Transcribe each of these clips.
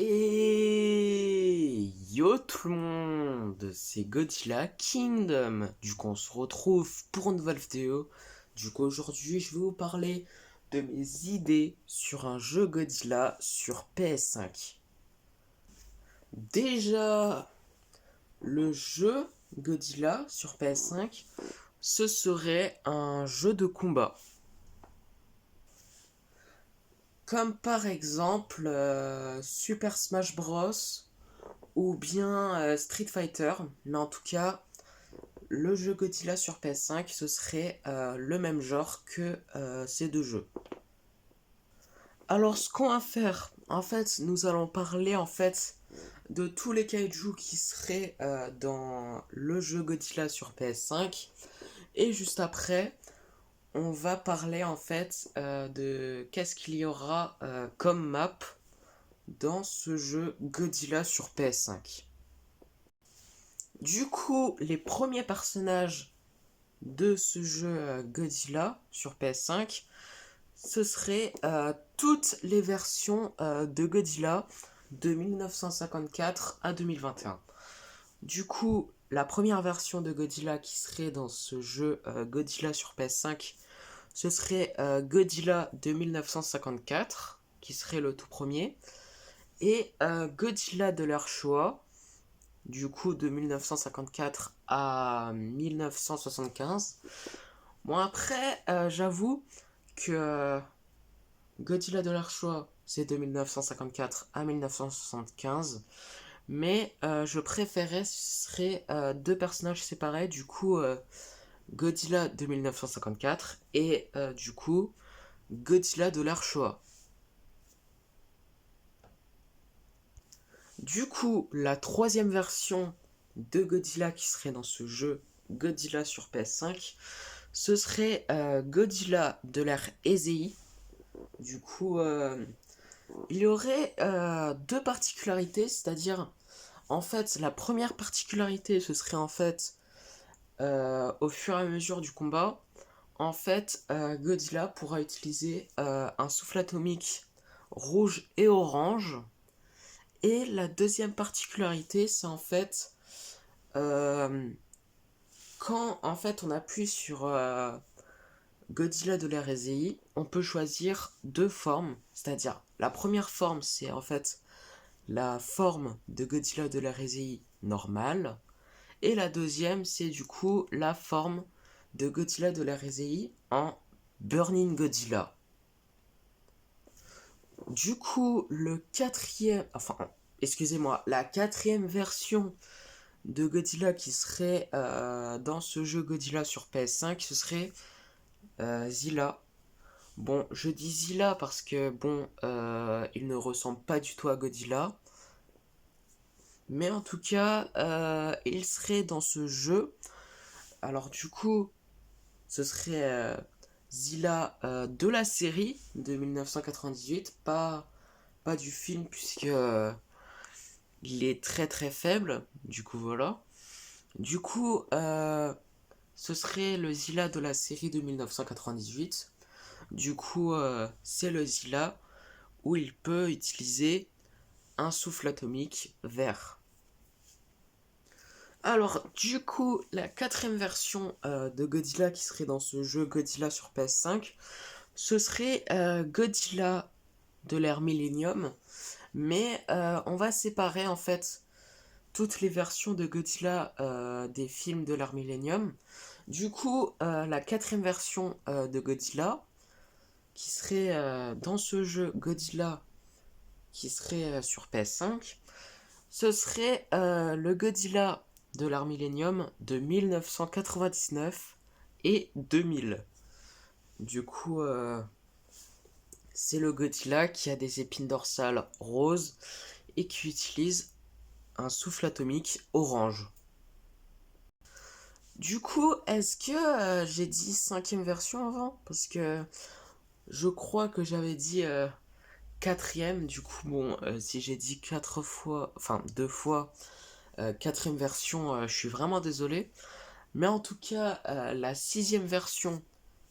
Et yo tout le monde, c'est Godzilla Kingdom. Du coup, on se retrouve pour une nouvelle vidéo. Du coup, aujourd'hui, je vais vous parler de mes idées sur un jeu Godzilla sur PS5. Déjà, le jeu Godzilla sur PS5, ce serait un jeu de combat. Comme par exemple Super Smash Bros. Ou bien Street Fighter, mais en tout cas, le jeu Godzilla sur PS5, ce serait le même genre que ces deux jeux. Alors, ce qu'on va faire, en fait, nous allons parler en fait de tous les kaiju qui seraient dans le jeu Godzilla sur PS5, et juste après, on va parler en fait de qu'est-ce qu'il y aura comme map dans ce jeu Godzilla sur PS5. Du coup, les premiers personnages de ce jeu Godzilla sur PS5, ce serait toutes les versions de Godzilla de 1954 à 2021. Du coup, la première version de Godzilla qui serait dans ce jeu Godzilla sur PS5, ce serait Godzilla de 1954, qui serait le tout premier, et Godzilla de leur choix, du coup de 1954 à 1975. Bon après, j'avoue que Godzilla de leur choix, c'est de 1954 à 1975. Mais je préférais, ce serait deux personnages séparés, du coup Godzilla de 1954 et du coup Godzilla de leur choix. Du coup, la troisième version de Godzilla qui serait dans ce jeu Godzilla sur PS5, ce serait Godzilla de l'ère Heisei. Du coup, il y aurait deux particularités, c'est-à-dire, en fait, la première particularité, ce serait en fait, au fur et à mesure du combat, en fait, Godzilla pourra utiliser un souffle atomique rouge et orange. Et la deuxième particularité, c'est en fait, euh, quand en fait on appuie sur Godzilla de l'ère Heisei, on peut choisir deux formes. C'est-à-dire, la première forme, c'est en fait la forme de Godzilla de l'ère Heisei normale. Et la deuxième, c'est du coup la forme de Godzilla de l'ère Heisei en Burning Godzilla. Du coup, la quatrième version de Godzilla qui serait dans ce jeu Godzilla sur PS5, ce serait Zilla. Bon, je dis Zilla parce que bon, il ne ressemble pas du tout à Godzilla. Mais en tout cas, il serait dans ce jeu. Alors du coup, ce serait Zilla de la série de 1998, pas du film puisque il est très très faible. Du coup, voilà. Du coup, ce serait le Zilla de la série de 1998. Du coup, c'est le Zilla où il peut utiliser un souffle atomique vert. Alors, du coup, la quatrième version de Godzilla qui serait dans ce jeu Godzilla sur PS5, ce serait Godzilla de l'ère Millennium. Mais on va séparer en fait toutes les versions de Godzilla des films de l'ère Millennium. Du coup, la quatrième version de Godzilla, qui serait dans ce jeu Godzilla, qui serait sur PS5, ce serait le Godzilla de l'ère Millennium de 1999 et 2000. Du coup, c'est le Godzilla qui a des épines dorsales roses et qui utilise un souffle atomique orange. Du coup, est-ce que j'ai dit cinquième version avant? Parce que je crois que j'avais dit quatrième. Du coup, bon, si j'ai dit quatre fois, enfin deux fois quatrième version, je suis vraiment désolé. Mais en tout cas, la sixième version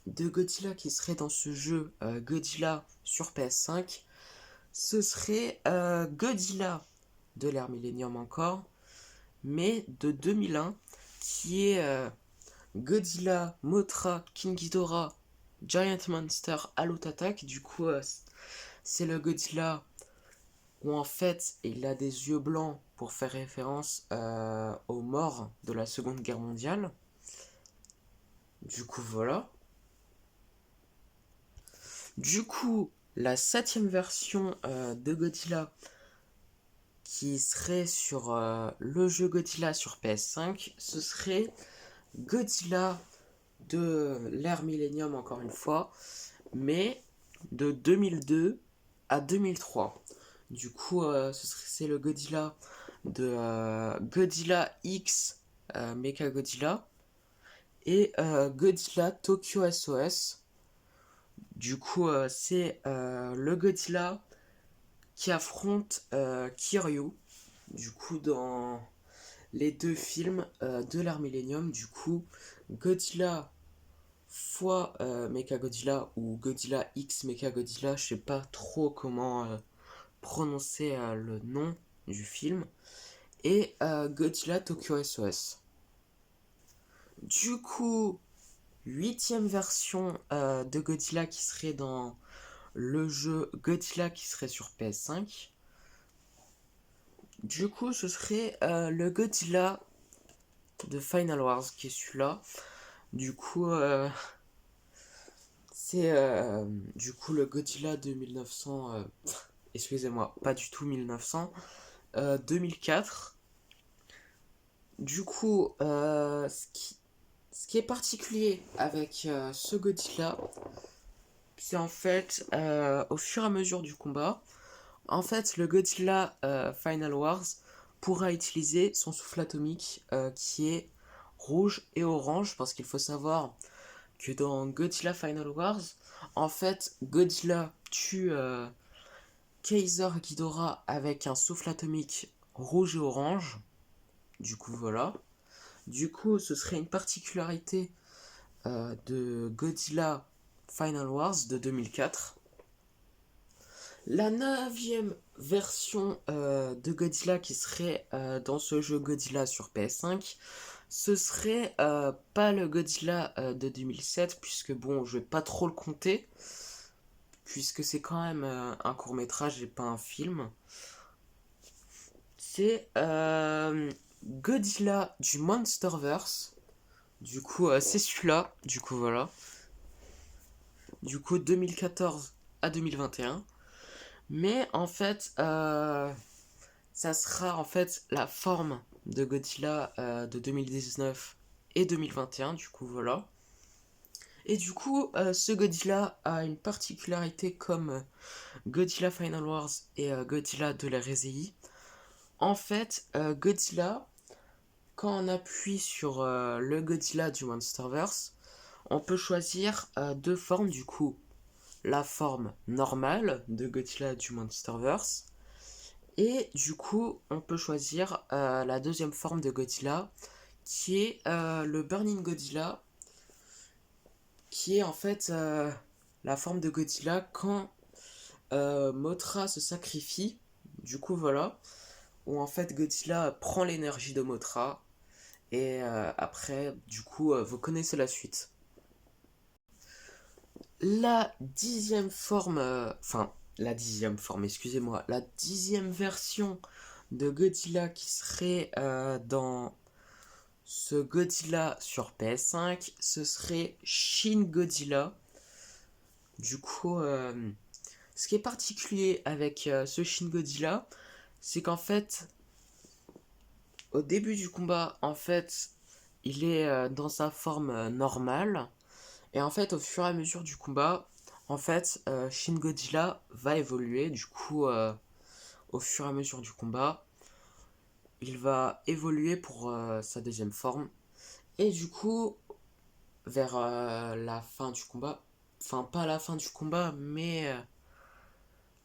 de Godzilla qui serait dans ce jeu Godzilla sur PS5, ce serait Godzilla de l'ère Millennium encore, mais de 2001, qui est Godzilla, Mothra, King Ghidorah, Giant Monster, Alot Attack. Du coup, c'est le Godzilla où en fait il a des yeux blancs pour faire référence aux morts de la Seconde Guerre mondiale. Du coup, voilà. Du coup, la septième version de Godzilla qui serait sur le jeu Godzilla sur PS5, ce serait Godzilla de l'ère Millennium encore une fois, mais de 2002 à 2003. Du coup, c'est le Godzilla de Godzilla X Mecha Godzilla et Godzilla Tokyo SOS. Du coup, c'est le Godzilla qui affronte Kiryu. Du coup, dans les deux films de l'ère Millennium, du coup, Godzilla fois Mechagodzilla ou Godzilla X Mechagodzilla, je sais pas trop comment prononcer le nom du film, et Godzilla Tokyo SOS. Du coup, huitième version de Godzilla qui serait dans le jeu Godzilla qui serait sur PS5. Du coup, ce serait le Godzilla de Final Wars qui est celui-là. Du coup, c'est du coup le Godzilla de 1900. Excusez-moi, pas du tout 1900. 2004. Du coup, ce qui est particulier avec ce Godzilla, c'est en fait au fur et à mesure du combat, en fait, le Godzilla Final Wars pourra utiliser son souffle atomique qui est rouge et orange, parce qu'il faut savoir que dans Godzilla Final Wars, en fait, Godzilla tue Kaiser Ghidorah avec un souffle atomique rouge et orange. Du coup, voilà. Du coup, ce serait une particularité de Godzilla Final Wars de 2004. La neuvième version de Godzilla qui serait dans ce jeu Godzilla sur PS5, ce serait pas le Godzilla de 2007, puisque bon, je vais pas trop le compter, puisque c'est quand même un court métrage et pas un film. C'est Godzilla du Monsterverse. Du coup, c'est celui-là. Du coup, voilà. Du coup, 2014 à 2021. Mais en fait, ça sera en fait la forme de Godzilla de 2019 et 2021. Du coup, voilà. Et du coup, ce Godzilla a une particularité comme Godzilla Final Wars et Godzilla de la Rezei. En fait, Godzilla, quand on appuie sur le Godzilla du Monsterverse, on peut choisir deux formes du coup. La forme normale de Godzilla du Monsterverse. Et du coup, on peut choisir la deuxième forme de Godzilla, qui est le Burning Godzilla, qui est en fait la forme de Godzilla quand Mothra se sacrifie. Du coup, voilà. Où en fait Godzilla prend l'énergie de Mothra. Et après, du coup, vous connaissez la suite. La dixième forme, enfin, la dixième forme, excusez-moi, la dixième version de Godzilla qui serait dans ce Godzilla sur PS5, ce serait Shin Godzilla. Du coup, ce qui est particulier avec ce Shin Godzilla, c'est qu'en fait, au début du combat, en fait, il est dans sa forme normale. Et en fait, au fur et à mesure du combat, en fait, Shin Godzilla va évoluer. Du coup, au fur et à mesure du combat, il va évoluer pour sa deuxième forme. Et du coup, vers la fin du combat, enfin pas la fin du combat, mais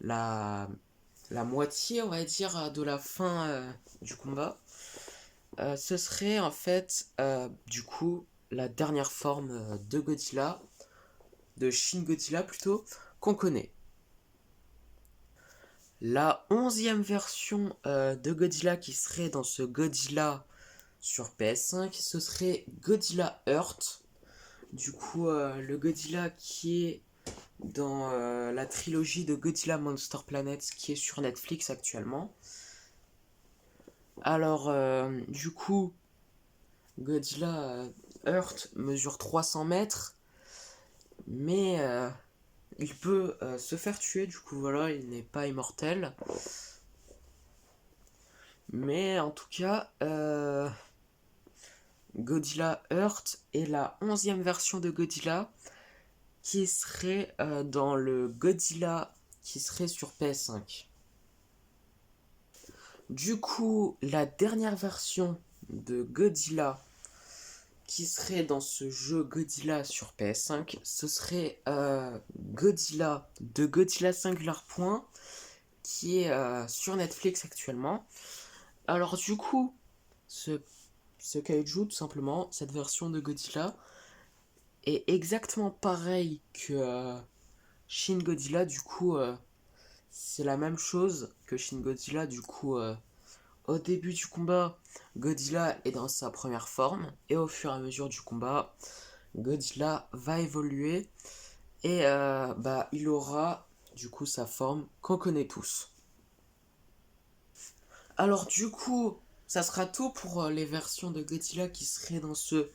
la, la moitié, on va dire, de la fin du combat, ce serait en fait, du coup, la dernière forme de Godzilla, de Shin Godzilla plutôt, qu'on connaît. La 11e version de Godzilla qui serait dans ce Godzilla sur PS5, ce serait Godzilla Earth. Du coup, le Godzilla qui est dans la trilogie de Godzilla Monster Planet qui est sur Netflix actuellement. Alors, du coup, Godzilla Earth mesure 300 mètres, mais il peut se faire tuer, du coup, voilà, il n'est pas immortel. Mais en tout cas, Godzilla Earth est la 11e version de Godzilla qui serait dans le Godzilla qui serait sur PS5. Du coup, la dernière version de Godzilla qui serait dans ce jeu Godzilla sur PS5, ce serait Godzilla de Godzilla Singular Point qui est sur Netflix actuellement. Alors du coup, ce kaiju, tout simplement, cette version de Godzilla, est exactement pareil que Shin Godzilla. Du coup, c'est la même chose que Shin Godzilla. Du coup, au début du combat, Godzilla est dans sa première forme. Et au fur et à mesure du combat, Godzilla va évoluer. Et il aura du coup sa forme qu'on connaît tous. Alors du coup, ça sera tout pour les versions de Godzilla qui seraient dans ce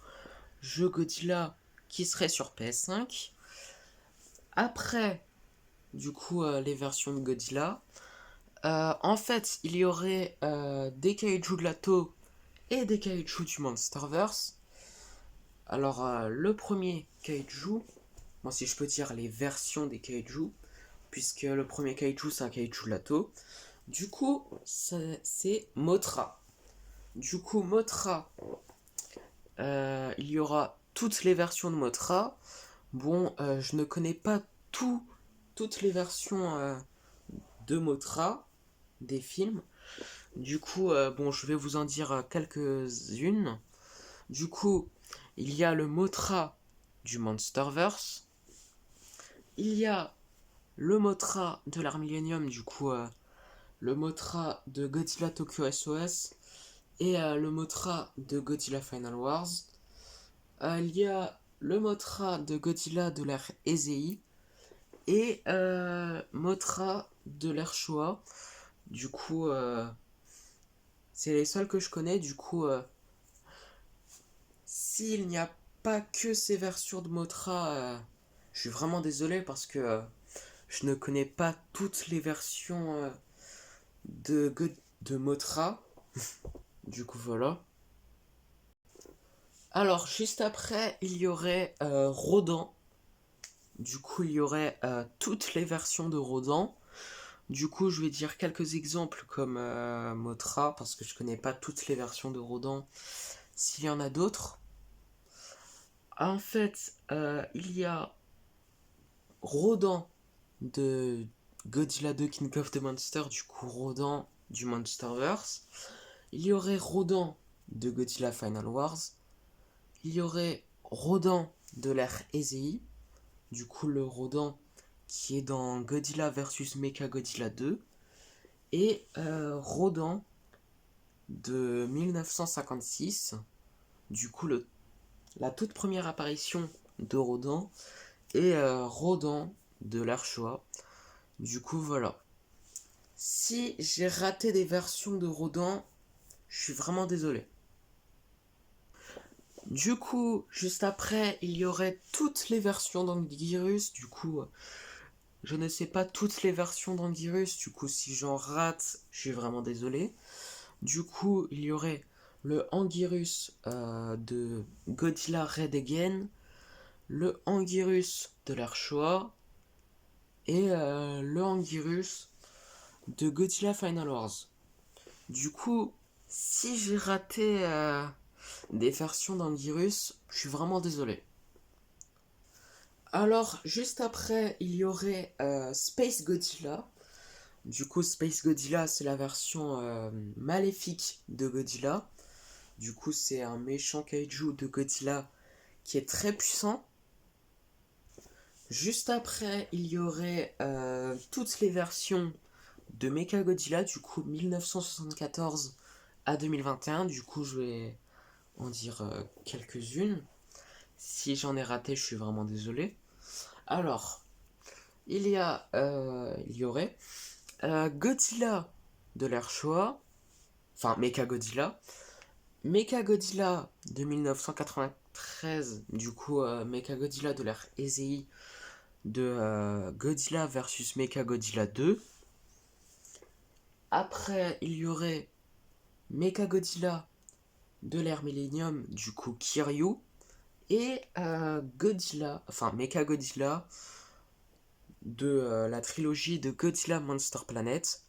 jeu Godzilla qui serait sur PS5. Après, du coup, les versions de Godzilla, en fait, il y aurait des kaiju de l'Ato et des kaiju du Monsterverse. Alors, le premier kaiju, moi si je peux dire les versions des kaiju, puisque le premier kaiju c'est un kaiju de l'Ato. Du coup, c'est Mothra. Du coup, Mothra, il y aura toutes les versions de Mothra. Bon, je ne connais pas toutes les versions de Mothra des films. Du coup, je vais vous en dire quelques-unes. Du coup, il y a le Mothra du Monsterverse. Il y a le Mothra de l'Art Millennium, du coup, le Mothra de Godzilla Tokyo SOS et le Mothra de Godzilla Final Wars. Il y a le Mothra de Godzilla de l'ère Heisei et Mothra de l'ère Showa. Du coup, c'est les seuls que je connais. Du coup, s'il n'y a pas que ces versions de Mothra, je suis vraiment désolé parce que je ne connais pas toutes les versions de Mothra. Du coup, voilà. Alors, juste après, il y aurait Rodan. Du coup, il y aurait toutes les versions de Rodan. Du coup, je vais dire quelques exemples comme Mothra, parce que je connais pas toutes les versions de Rodan. S'il y en a d'autres. En fait, il y a Rodan de Godzilla 2 King of the Monsters, du coup Rodan du Monsterverse. Il y aurait Rodan de Godzilla Final Wars. Il y aurait Rodan de l'ère Heisei, du coup le Rodan qui est dans Godzilla vs Mechagodzilla 2. Et Rodan de 1956, du coup la toute première apparition de Rodan. Et Rodan de l'ère Showa. Du coup, voilà. Si j'ai raté des versions de Rodan, je suis vraiment désolé. Du coup, juste après, il y aurait toutes les versions d'Anguirus. Du coup, je ne sais pas toutes les versions d'Anguirus. Du coup, si j'en rate, je suis vraiment désolé. Du coup, il y aurait le Anguirus de Godzilla Red Again, le Anguirus de l'ère Showa et le Anguirus de Godzilla Final Wars. Du coup, si j'ai raté des versions d'Anguirus, je suis vraiment désolé. Alors, juste après, il y aurait Space Godzilla. Du coup, Space Godzilla, c'est la version maléfique de Godzilla. Du coup, c'est un méchant kaiju de Godzilla qui est très puissant. Juste après, il y aurait toutes les versions de Mechagodzilla, du coup 1974 à 2021. Du coup, je vais en dire quelques-unes. Si j'en ai raté, je suis vraiment désolé. Alors, il y aurait Godzilla de l'ère Showa, enfin Mechagodzilla. Mechagodzilla de 1993, du coup Mechagodzilla de l'ère Heisei de Godzilla versus Mechagodzilla 2. Après, il y aurait Mechagodzilla de l'ère Millennium, du coup Kiryu. Et Godzilla, enfin Mechagodzilla de la trilogie de Godzilla Monster Planet.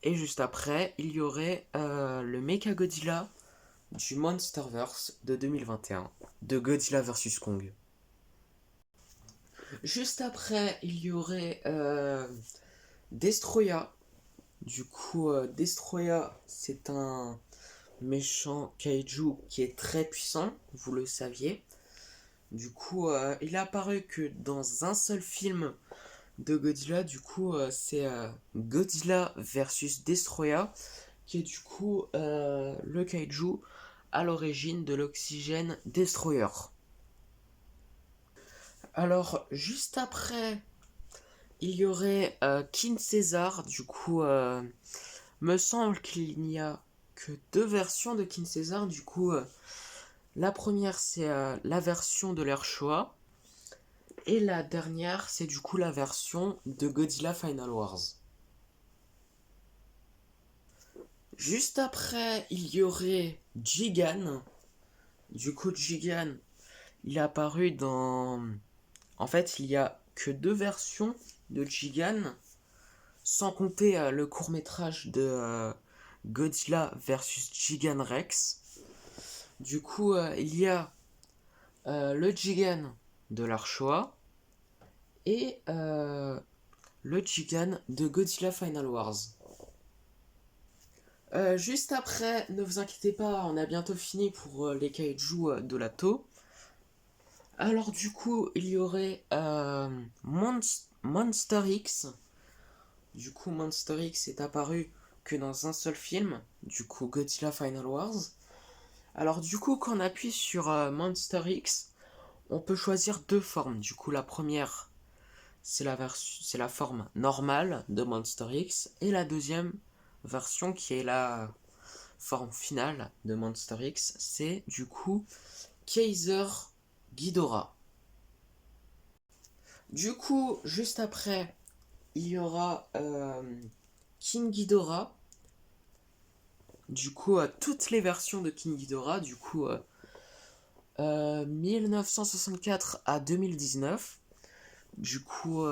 Et juste après, il y aurait le Mechagodzilla du Monsterverse de 2021, de Godzilla vs Kong. Juste après, il y aurait Destroya. Du coup, Destroya, c'est un méchant kaiju qui est très puissant, vous le saviez. Du coup, il est apparu que dans un seul film de Godzilla. Du coup, c'est Godzilla versus Destroya, qui est du coup le kaiju à l'origine de l'Oxygène Destroyer. Alors, juste après, il y aurait King Caesar. Du coup, me semble qu'il n'y a que deux versions de King Caesar. Du coup, la première, c'est la version de l'ère Showa. Et la dernière, c'est du coup la version de Godzilla Final Wars. Juste après, il y aurait Jigan. Du coup, Jigan, il est apparu dans... En fait, il y a que deux versions de Jigan, sans compter le court-métrage de Godzilla versus Gigan Rex. Du coup, il y a le Jigan de l'Archoa et le Jigan de Godzilla Final Wars. Juste après, ne vous inquiétez pas, on a bientôt fini pour les kaiju de la Toho. Alors du coup, il y aurait Monster X. Du coup, Monster X est apparu que dans un seul film, du coup Godzilla Final Wars. Alors du coup, quand on appuie sur Monster X, on peut choisir deux formes. Du coup, la première, c'est la forme normale de Monster X, et la deuxième version qui est la forme finale de Monster X, c'est du coup Kaiser Ghidorah. Du coup, juste après, il y aura King Ghidorah. Du coup, toutes les versions de King Ghidorah, du coup, 1964 à 2019. Du coup,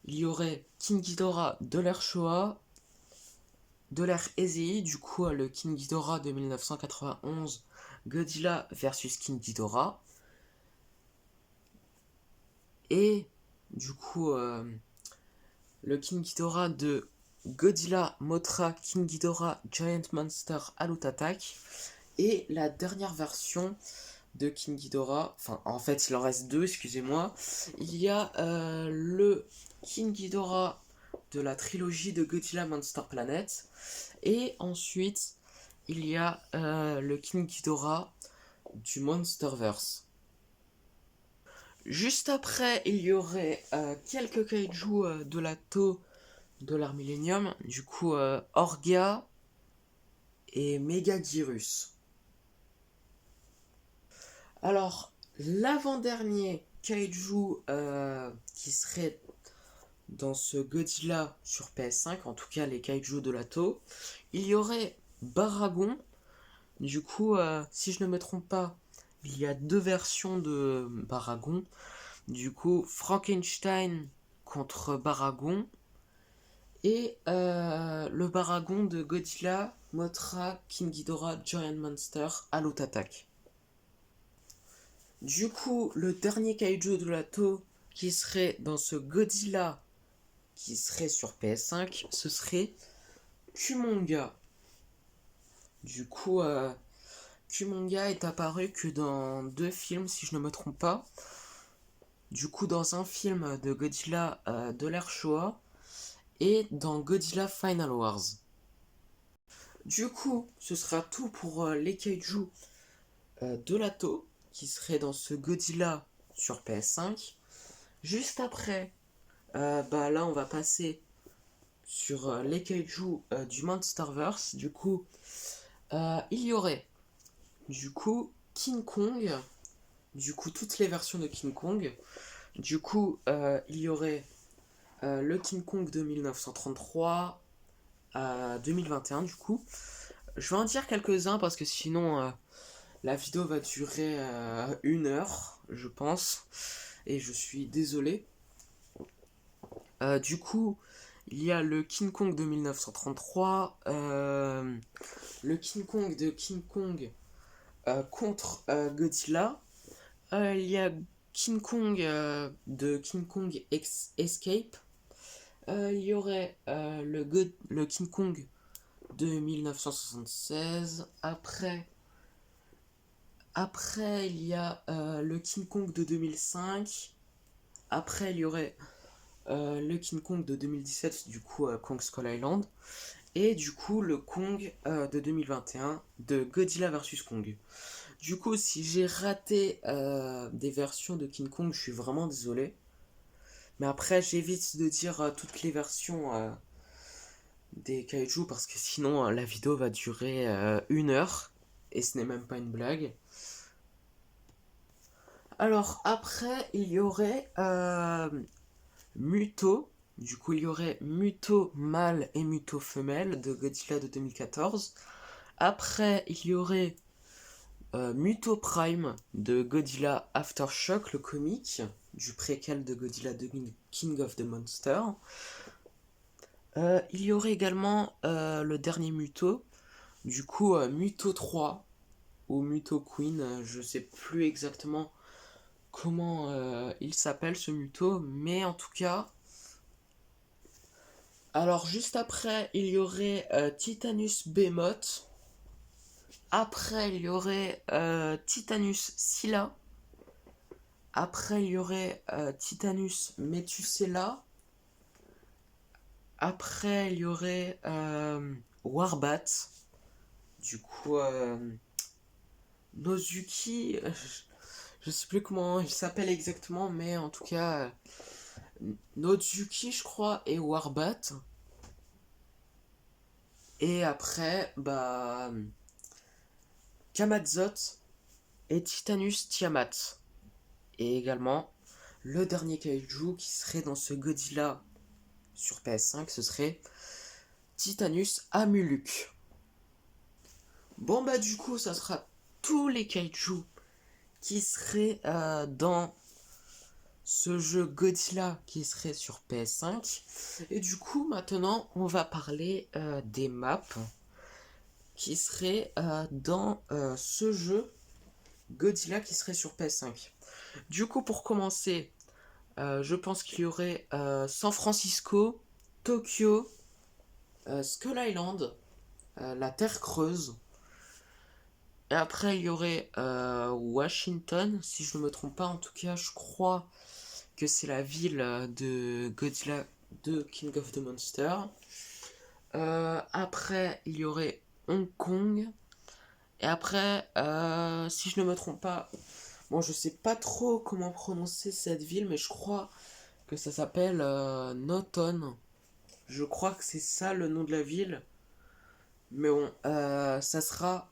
il y aurait King Ghidorah de l'ère Showa, de l'ère Heisei, du coup, le King Ghidorah de 1991, Godzilla versus King Ghidorah. Et du coup, le King Ghidorah de Godzilla Mothra King Ghidorah Giant Monster Alert Attack. Et la dernière version de King Ghidorah, enfin en fait il en reste deux, excusez-moi. Il y a le King Ghidorah de la trilogie de Godzilla Monster Planet. Et ensuite il y a le King Ghidorah du Monsterverse. Juste après, il y aurait quelques kaiju de la Toho de l'art Millennium, du coup Orga et Megaguirus. Alors, l'avant-dernier kaiju qui serait dans ce Godzilla sur PS5, en tout cas les kaiju de la Toho, il y aurait Baragon. Du coup, si je ne me trompe pas, il y a deux versions de Baragon. Du coup, Frankenstein contre Baragon et le Baragon de Godzilla, Mothra, King Ghidorah, Giant Monster, Alert Attack. Du coup, le dernier kaiju de la Toho qui serait dans ce Godzilla qui serait sur PS5, ce serait Kumonga. Du coup, Kumonga est apparu que dans deux films, si je ne me trompe pas. Du coup, dans un film de Godzilla de l'ère Showa, et dans Godzilla Final Wars. Du coup, ce sera tout pour les kaiju de l'Ato, qui serait dans ce Godzilla sur PS5. Juste après, là on va passer sur les kaiju du Monsterverse. Du coup, il y aurait du coup King Kong, du coup toutes les versions de King Kong. Du coup, il y aurait le King Kong de 1933 à 2021 du coup. Je vais en dire quelques-uns parce que sinon la vidéo va durer 1 heure, je pense. Et je suis désolé. Du coup, il y a le King Kong de 1933, le King Kong de King Kong contre Godzilla. Il y a King Kong de King Kong Escape. Il y aurait le King Kong de 1976. Après il y a le King Kong de 2005. Après, il y aurait le King Kong de 2017, du coup, Kong Skull Island. Et du coup, le Kong de 2021 de Godzilla vs Kong. Du coup, si j'ai raté des versions de King Kong, je suis vraiment désolé. Mais après, j'évite de dire toutes les versions des kaiju parce que sinon la vidéo va durer 1 heure. Et ce n'est même pas une blague. Alors après, il y aurait Muto. Du coup, il y aurait Muto mâle et Muto femelle de Godzilla de 2014. Après, il y aurait Muto Prime de Godzilla Aftershock, le comic, du préquel de Godzilla de King of the Monster. Il y aurait également le dernier Muto, du coup Muto 3 ou Muto Queen, je sais plus exactement comment il s'appelle ce Muto, mais en tout cas. Alors juste après, il y aurait Titanus Behemoth. Après, il y aurait Titanus Scylla. Après, il y aurait Titanus Metusela. Après, il y aurait Warbat. Du coup, Nozuki, je sais plus comment il s'appelle exactement, mais en tout cas, Nozuki, je crois, et Warbat. Et après, Kamazot et Titanus Tiamat. Et également, le dernier kaiju qui serait dans ce Godzilla sur PS5, ce serait Titanus Amuluk. Bon du coup, ça sera tous les kaiju qui seraient dans ce jeu Godzilla qui serait sur PS5. Et du coup, maintenant, on va parler des maps qui seraient dans ce jeu Godzilla qui serait sur PS5. Du coup, pour commencer, je pense qu'il y aurait San Francisco, Tokyo, Skull Island, la Terre Creuse. Et après, il y aurait Washington, si je ne me trompe pas. En tout cas, je crois que c'est la ville de Godzilla de King of the Monster. Après, il y aurait Hong Kong. Et après, si je ne me trompe pas, bon, je sais pas trop comment prononcer cette ville, mais je crois que ça s'appelle Noton. Je crois que c'est ça le nom de la ville. Mais bon, ça sera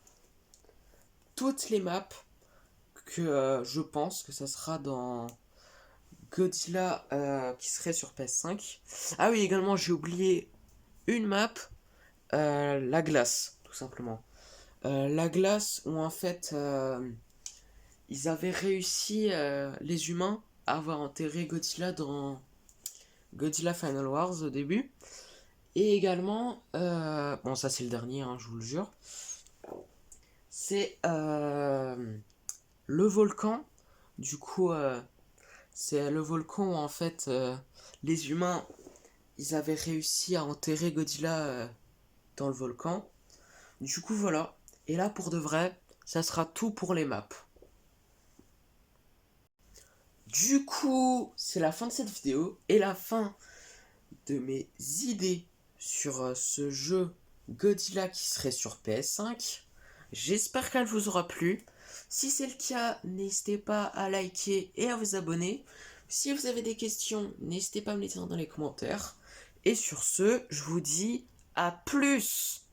toutes les maps que je pense que ça sera dans Godzilla qui serait sur PS5. Ah oui, également, j'ai oublié une map, la glace, tout simplement. La glace où en fait ils avaient réussi, les humains, à avoir enterré Godzilla dans Godzilla Final Wars au début. Et également, bon ça c'est le dernier, hein, je vous le jure, c'est le volcan. Du coup, c'est le volcan où en fait les humains, ils avaient réussi à enterrer Godzilla dans le volcan. Du coup voilà, et là pour de vrai, ça sera tout pour les maps. Du coup, c'est la fin de cette vidéo et la fin de mes idées sur ce jeu Godzilla qui serait sur PS5. J'espère qu'elle vous aura plu. Si c'est le cas, n'hésitez pas à liker et à vous abonner. Si vous avez des questions, n'hésitez pas à me les dire dans les commentaires. Et sur ce, je vous dis à plus!